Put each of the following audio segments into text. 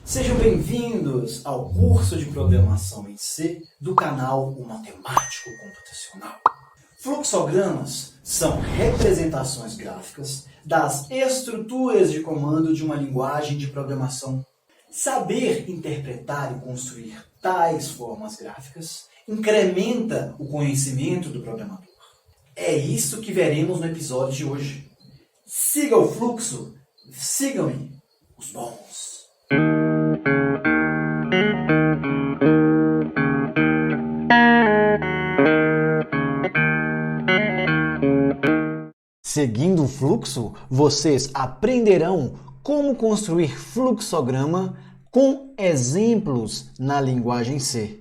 Sejam bem-vindos ao curso de Programação em C do canal O Matemático Computacional. Fluxogramas são representações gráficas das estruturas de comando de uma linguagem de programação. Saber interpretar e construir tais formas gráficas incrementa o conhecimento do programador. É isso que veremos no episódio de hoje. Siga o fluxo, sigam-me, os bons. Seguindo o fluxo, vocês aprenderão como construir fluxograma com exemplos na linguagem C.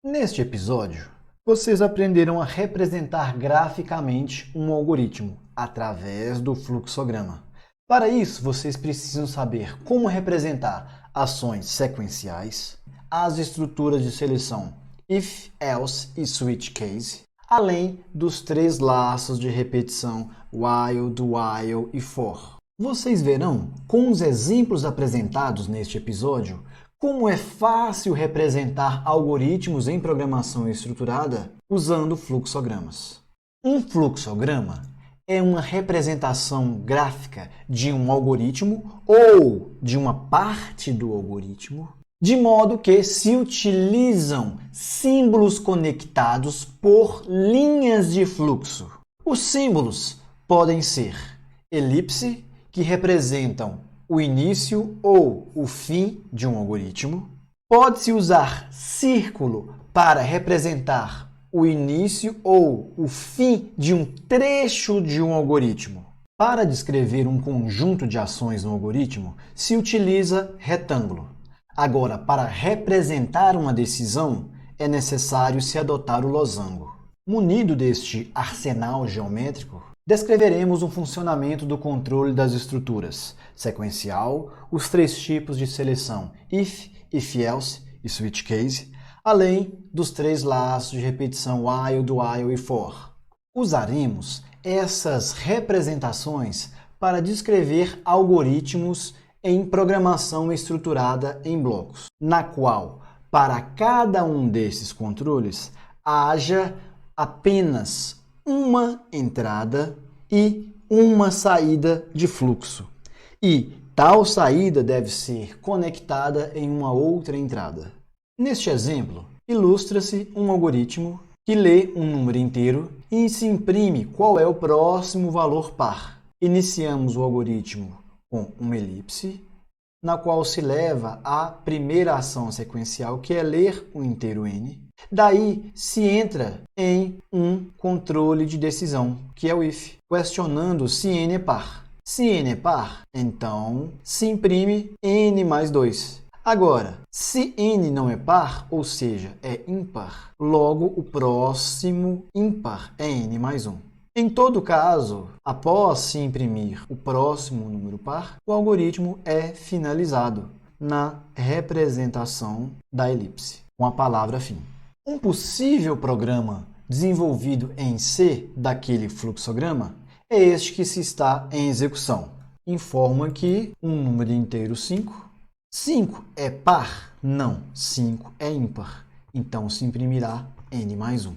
Neste episódio, vocês aprenderão a representar graficamente um algoritmo através do fluxograma. Para isso, vocês precisam saber como representar ações sequenciais, as estruturas de seleção if, else e switch case, além dos 3 laços de repetição while, do while e for. Vocês verão, com os exemplos apresentados neste episódio, como é fácil representar algoritmos em programação estruturada usando fluxogramas. Um fluxograma é uma representação gráfica de um algoritmo ou de uma parte do algoritmo, de modo que se utilizam símbolos conectados por linhas de fluxo. Os símbolos podem ser elipse, que representam o início ou o fim de um algoritmo. Pode-se usar círculo para representar o início ou o fim de um trecho de um algoritmo. Para descrever um conjunto de ações no algoritmo, se utiliza retângulo. Agora, para representar uma decisão, é necessário se adotar o losango. Munido deste arsenal geométrico, descreveremos o funcionamento do controle das estruturas sequencial, os 3 tipos de seleção if, if-else e switch case, além dos 3 laços de repetição while, do while e for. Usaremos essas representações para descrever algoritmos em programação estruturada em blocos, na qual, para cada um desses controles, haja apenas uma entrada e uma saída de fluxo. E tal saída deve ser conectada em uma outra entrada. Neste exemplo, ilustra-se um algoritmo que lê um número inteiro e se imprime qual é o próximo valor par. Iniciamos o algoritmo com uma elipse, na qual se leva a primeira ação sequencial, que é ler o inteiro n. Daí se entra em um controle de decisão, que é o if, questionando se n é par. Se n é par, então se imprime n mais 2. Agora, se n não é par, ou seja, é ímpar, logo o próximo ímpar é n mais 1. Em todo caso, após se imprimir o próximo número par, o algoritmo é finalizado na representação da elipse, com a palavra fim. Um possível programa desenvolvido em C daquele fluxograma é este que se está em execução. Informa que um número inteiro 5. 5 é par? Não, 5 é ímpar. Então se imprimirá n mais 1.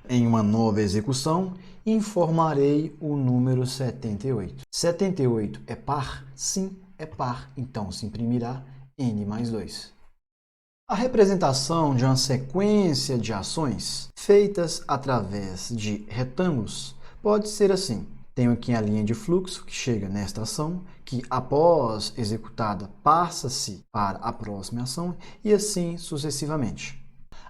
Em uma nova execução, informarei o número 78. 78 é par? Sim, é par. Então se imprimirá n mais 2. A representação de uma sequência de ações feitas através de retângulos pode ser assim. Tenho aqui a linha de fluxo que chega nesta ação, que após executada passa-se para a próxima ação e assim sucessivamente.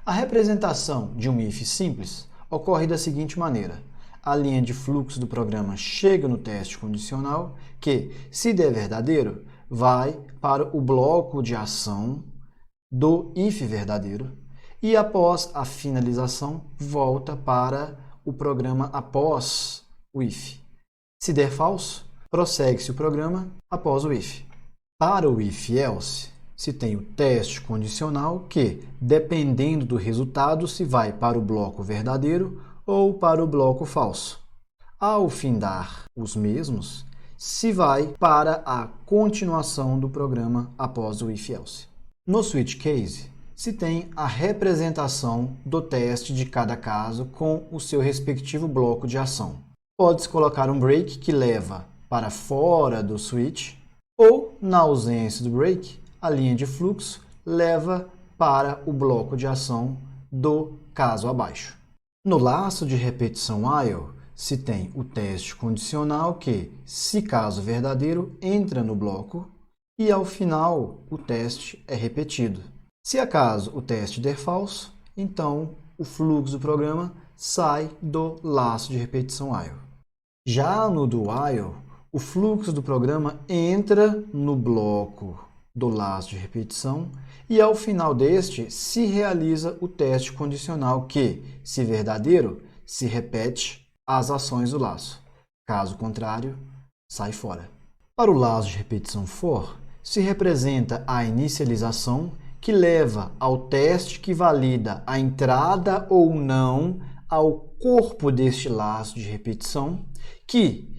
A representação de um if simples ocorre da seguinte maneira. A linha de fluxo do programa chega no teste condicional que, se der verdadeiro, vai para o bloco de ação do if verdadeiro e após a finalização volta para o programa após o if. Se der falso, prossegue-se o programa após o if. Para o if-else, se tem o teste condicional que, dependendo do resultado, se vai para o bloco verdadeiro ou para o bloco falso. Ao findar os mesmos, se vai para a continuação do programa após o if-else. No switch case, se tem a representação do teste de cada caso com o seu respectivo bloco de ação. Pode-se colocar um break que leva para fora do switch, ou, na ausência do break, a linha de fluxo leva para o bloco de ação do caso abaixo. No laço de repetição while, se tem o teste condicional que, se caso verdadeiro, entra no bloco e, ao final, o teste é repetido. Se acaso o teste der falso, então o fluxo do programa sai do laço de repetição while. Já no do while, o fluxo do programa entra no bloco do laço de repetição e, ao final deste, se realiza o teste condicional que, se verdadeiro, se repete as ações do laço. Caso contrário, sai fora. Para o laço de repetição for, se representa a inicialização que leva ao teste que valida a entrada ou não ao corpo deste laço de repetição, que,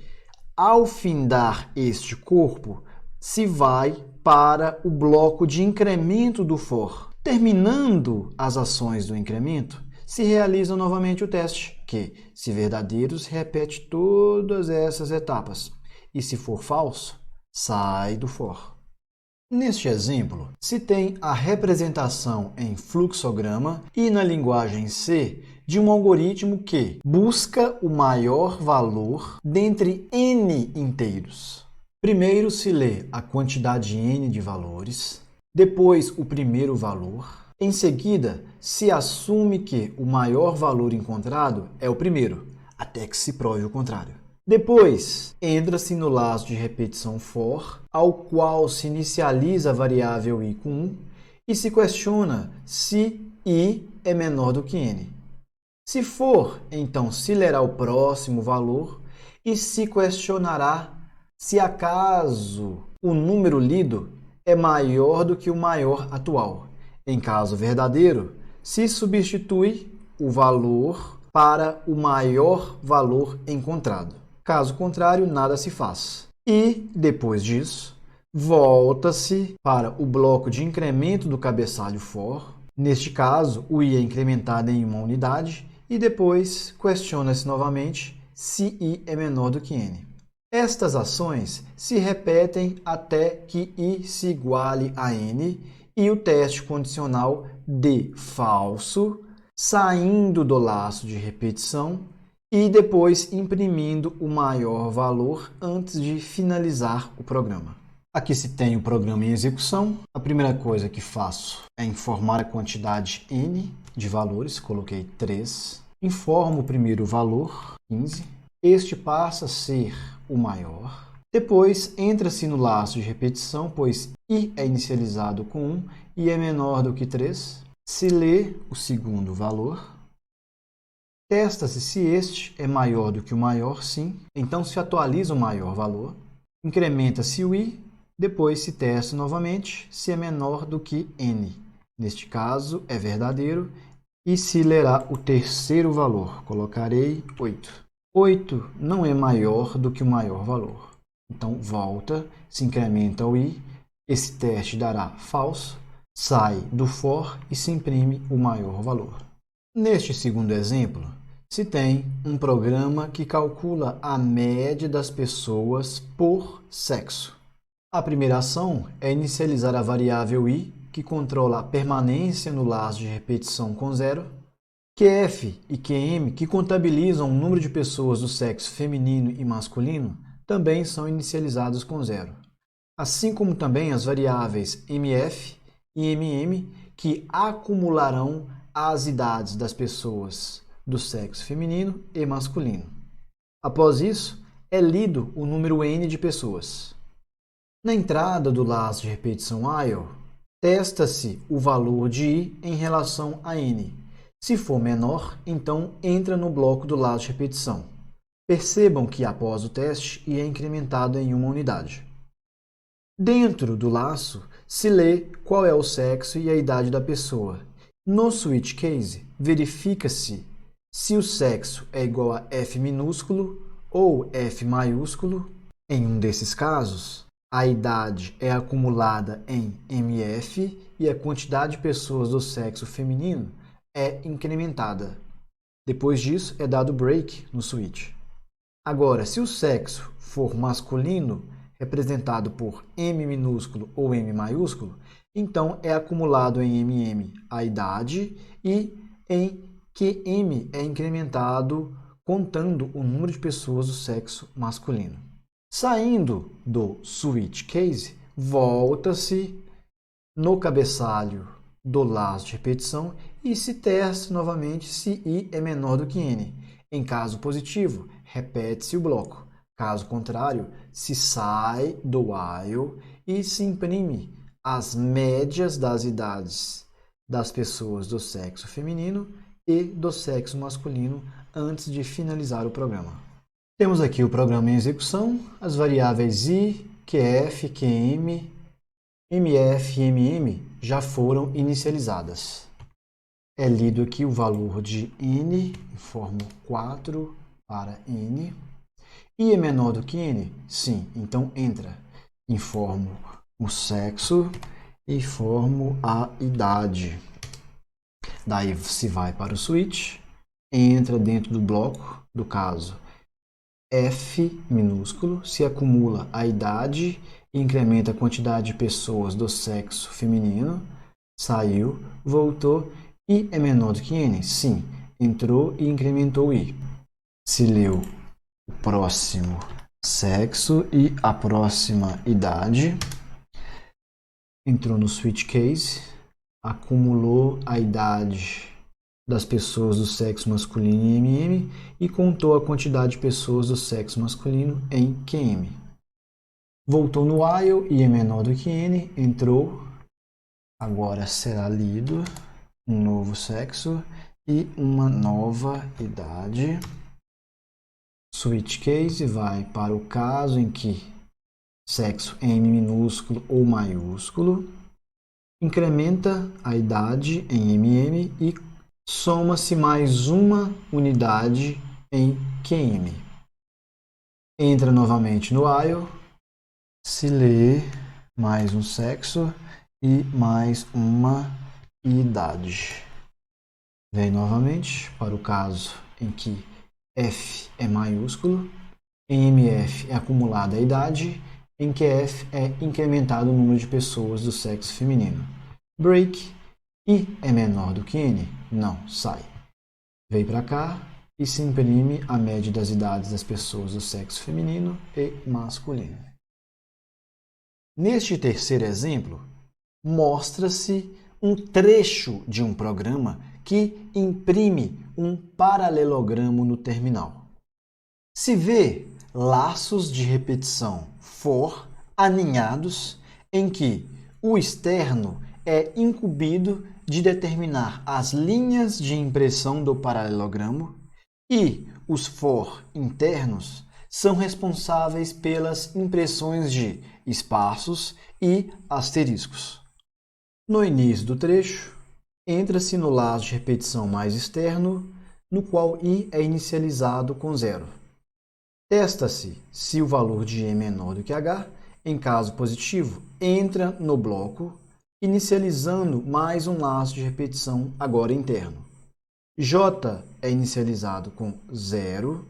ao findar este corpo, se vai para o bloco de incremento do for. Terminando as ações do incremento, se realiza novamente o teste, que, se verdadeiro, se repete todas essas etapas, e se for falso, sai do for. Neste exemplo, se tem a representação em fluxograma e na linguagem C de um algoritmo que busca o maior valor dentre n inteiros. Primeiro se lê a quantidade n de valores, depois o primeiro valor. Em seguida, se assume que o maior valor encontrado é o primeiro, até que se prove o contrário. Depois, entra-se no laço de repetição for, ao qual se inicializa a variável i com 1 e se questiona se i é menor do que n. Se for, então se lerá o próximo valor e se questionará se acaso o número lido é maior do que o maior atual. Em caso verdadeiro, se substitui o valor para o maior valor encontrado. Caso contrário, nada se faz. E, depois disso, volta-se para o bloco de incremento do cabeçalho for. Neste caso, o i é incrementado em uma unidade e depois questiona-se novamente se i é menor do que n. Estas ações se repetem até que i se iguale a n e o teste condicional dê falso, saindo do laço de repetição e depois imprimindo o maior valor antes de finalizar o programa. Aqui se tem o programa em execução. A primeira coisa que faço é informar a quantidade n de valores, coloquei 3. Informo o primeiro valor, 15. Este passa a ser o maior. Depois entra-se no laço de repetição, pois i é inicializado com 1 e é menor do que 3. Se lê o segundo valor. Testa-se se este é maior do que o maior, sim. Então se atualiza o maior valor. Incrementa-se o i. Depois se testa novamente se é menor do que n. Neste caso é verdadeiro. E se lerá o terceiro valor. Colocarei 8. 8 não é maior do que o maior valor. Então volta, se incrementa o i. Esse teste dará falso. Sai do for e se imprime o maior valor. Neste segundo exemplo, se tem um programa que calcula a média das pessoas por sexo. A primeira ação é inicializar a variável i, que controla a permanência no laço de repetição com 0, QF e QM, que contabilizam o número de pessoas do sexo feminino e masculino, também são inicializados com 0. Assim como também as variáveis MF e MM, que acumularão as idades das pessoas do sexo feminino e masculino. Após isso, é lido o número n de pessoas. Na entrada do laço de repetição while, testa-se o valor de i em relação a n. Se for menor, então entra no bloco do laço de repetição. Percebam que após o teste, i é incrementado em uma unidade. Dentro do laço, se lê qual é o sexo e a idade da pessoa. No switch case, verifica-se se o sexo é igual a F minúsculo ou F maiúsculo. Em um desses casos, a idade é acumulada em MF e a quantidade de pessoas do sexo feminino é incrementada. Depois disso, é dado break no switch. Agora, se o sexo for masculino, representado por M minúsculo ou M maiúsculo, então é acumulado em MM a idade e em QM é incrementado contando o número de pessoas do sexo masculino. Saindo do switch case, volta-se no cabeçalho do laço de repetição e se testa novamente se I é menor do que N. Em caso positivo, repete-se o bloco. Caso contrário, se sai do while e se imprime as médias das idades das pessoas do sexo feminino e do sexo masculino antes de finalizar o programa. Temos aqui o programa em execução, as variáveis I, QF, QM, MF e MM já foram inicializadas. É lido aqui o valor de N, informo 4 para N. I é menor do que N? Sim, então entra. Informo o sexo e informo a idade. Daí se vai para o switch, entra dentro do bloco, do caso F minúsculo, se acumula a idade e incrementa a quantidade de pessoas do sexo feminino. Saiu, voltou. I é menor do que N? Sim, entrou e incrementou I. Se leu o próximo sexo e a próxima idade. Entrou no switch case, acumulou a idade das pessoas do sexo masculino em MM e contou a quantidade de pessoas do sexo masculino em QM. Voltou no while, I é menor do que N, entrou. Agora será lido um novo sexo e uma nova idade. Switch case vai para o caso em que sexo M minúsculo ou maiúsculo, incrementa a idade em MM e soma-se mais uma unidade em QM. Entra novamente no while, se lê mais um sexo e mais uma idade. Vem novamente para o caso em que F é maiúsculo, em MF é acumulada a idade, em QF é incrementado o número de pessoas do sexo feminino. Break, I é menor do que N? Não, sai. Vem para cá e se imprime a média das idades das pessoas do sexo feminino e masculino. Neste terceiro exemplo, mostra-se um trecho de um programa que imprime um paralelogramo no terminal. Se vê laços de repetição for aninhados em que o externo é incumbido de determinar as linhas de impressão do paralelogramo e os for internos são responsáveis pelas impressões de espaços e asteriscos. No início do trecho, entra-se no laço de repetição mais externo, no qual I é inicializado com 0. Testa-se se o valor de E é menor do que H. Em caso positivo, entra no bloco, inicializando mais um laço de repetição agora interno. J é inicializado com 0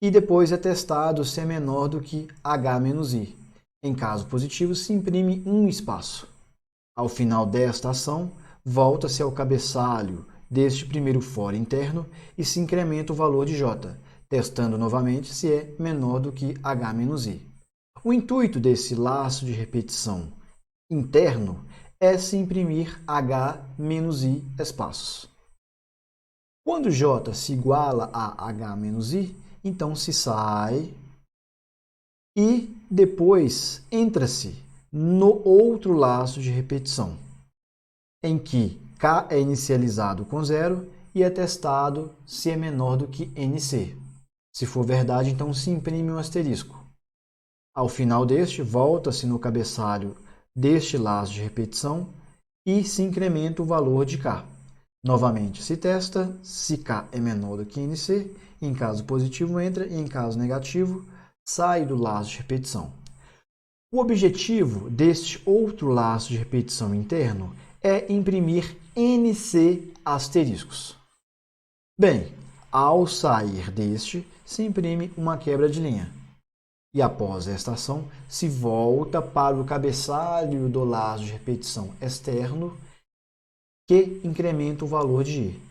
e depois é testado se é menor do que H menos I. Em caso positivo, se imprime um espaço. Ao final desta ação, volta-se ao cabeçalho deste primeiro for interno e se incrementa o valor de J, testando novamente se é menor do que H menos I. O intuito desse laço de repetição interno é se imprimir H menos I espaços. Quando J se iguala a H menos I, então se sai e depois entra-se no outro laço de repetição, em que K é inicializado com 0 e é testado se é menor do que NC. Se for verdade, então se imprime um asterisco. Ao final deste, volta-se no cabeçalho deste laço de repetição e se incrementa o valor de K. Novamente se testa se K é menor do que NC, em caso positivo entra e em caso negativo sai do laço de repetição. O objetivo deste outro laço de repetição interno é imprimir NC asteriscos. Bem, ao sair deste, se imprime uma quebra de linha. E após esta ação, se volta para o cabeçalho do laço de repetição externo, que incrementa o valor de I.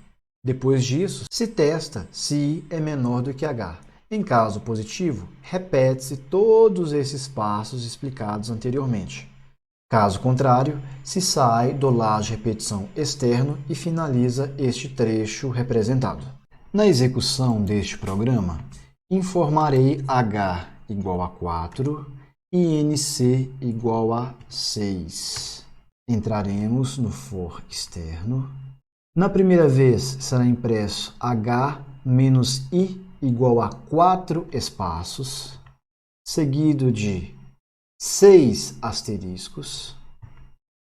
Depois disso, se testa se I é menor do que H. Em caso positivo, repete-se todos esses passos explicados anteriormente. Caso contrário, se sai do laço de repetição externo e finaliza este trecho representado. Na execução deste programa, informarei H igual a 4 e NC igual a 6. Entraremos no for externo. Na primeira vez será impresso H menos I igual a 4 espaços, seguido de 6 asteriscos.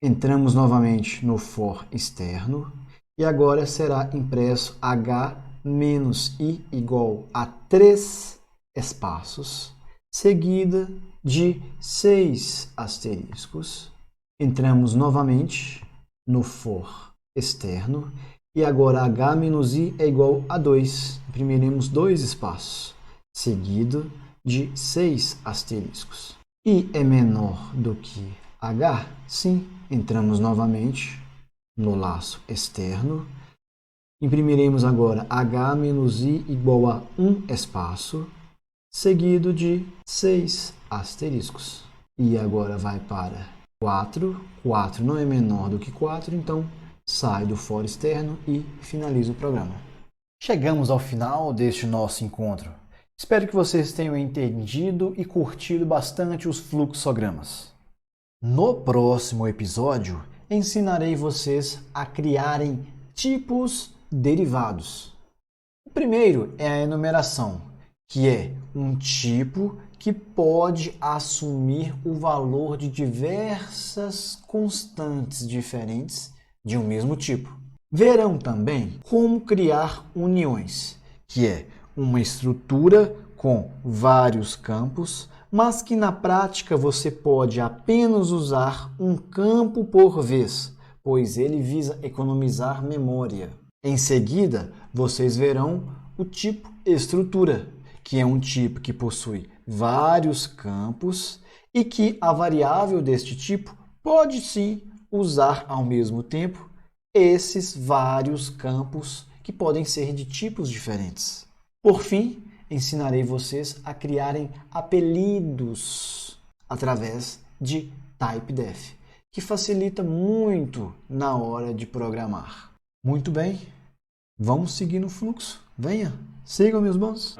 Entramos novamente no for externo e agora será impresso H menos I igual a 3 espaços, seguida de 6 asteriscos. Entramos novamente no for externo e agora H menos I é igual a 2. Imprimiremos 2 espaços, seguido de 6 asteriscos. I é menor do que H? Sim. Entramos novamente no laço externo. Imprimiremos agora H menos I igual a 1 espaço, seguido de 6 asteriscos. E agora vai para 4. 4 não é menor do que 4, então sai do for externo e finaliza o programa. Chegamos ao final deste nosso encontro. Espero que vocês tenham entendido e curtido bastante os fluxogramas. No próximo episódio, ensinarei vocês a criarem tipos derivados. O primeiro é a enumeração, que é um tipo que pode assumir o valor de diversas constantes diferentes de um mesmo tipo. Verão também como criar uniões, que é uma estrutura com vários campos, mas que na prática você pode apenas usar um campo por vez, pois ele visa economizar memória. Em seguida, vocês verão o tipo estrutura, que é um tipo que possui vários campos e que a variável deste tipo pode sim usar ao mesmo tempo esses vários campos que podem ser de tipos diferentes. Por fim, ensinarei vocês a criarem apelidos através de typedef, que facilita muito na hora de programar. Muito bem, vamos seguir no fluxo. Venha, sigam meus bons.